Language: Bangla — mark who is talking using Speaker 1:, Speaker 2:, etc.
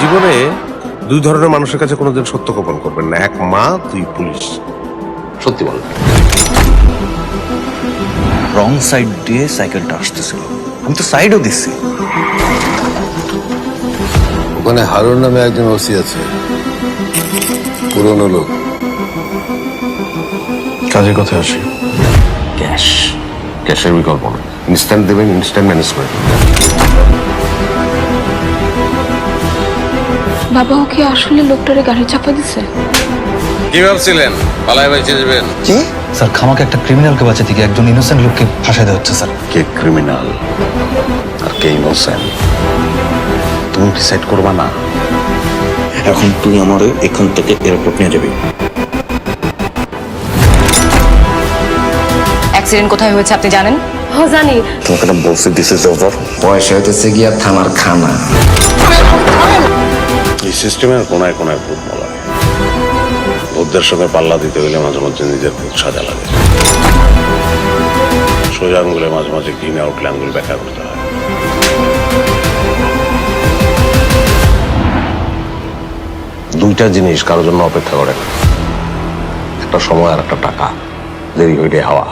Speaker 1: জীবনে দুই ধরনের মানুষের কাছে কোনোদিন সত্য গোপন করবেন না, এক মা, দুই পুলিশ।
Speaker 2: সত্যি বল।
Speaker 3: রং সাইড দিয়ে সাইকেলটা আসতেছিল, আমি তো সাইডও দিচ্ছি।
Speaker 4: ওখানে হারুন নামে একজন ওসি আছে, পুরনো লোক।
Speaker 3: কাজের কথা আসি।
Speaker 2: ক্যাশ, ক্যাশের বিকল্প নেই। ইনস্ট্যান্ট দেবেন, ইনস্ট্যান্ট ম্যানেজ করে দেবেন।
Speaker 5: বাবা ও কি আসলে লোকটারে গাড়ি চাপা দিছে?
Speaker 1: কি ভাবছিলেন পালায় বেঁচে যাবেন?
Speaker 3: কি স্যার, খামাকে একটা ক্রিমিনালকে বাঁচাতে গিয়ে একজন ইনোসেন্ট লোককে ফাঁসাই দেওয়া হচ্ছে স্যার।
Speaker 2: কে ক্রিমিনাল আর কে ইনোসেন্ট তুমি ডিসাইড করবা না?
Speaker 6: এখন তুই আমার এখান থেকে এয়ারপোর্ট নিয়ে যাবি।
Speaker 7: অ্যাক্সিডেন্ট কোথায় হয়েছে আপনি জানেন?
Speaker 5: হ্যাঁ জানি।
Speaker 6: তোমাকে না বলছি দিস ইজ ওভার। পয়সা হইতেছে গিয়া থানার খানা।
Speaker 2: এই সিস্টেমের কোনায় কোনায় ভূত বলা। ভূতদের সঙ্গে পাল্লা দিতে গেলে মাঝে মাঝে নিজের ভূত সাজা লাগে। সোজা আঙ্গুলে মাঝে মাঝে ঘৃণা উঠলে আঙ্গুল ব্যাখ্যা করতে হয়। দুইটা জিনিস কারোর জন্য অপেক্ষা করে না, একটা সময় আর একটা টাকা। দেরি হইলে হাওয়া।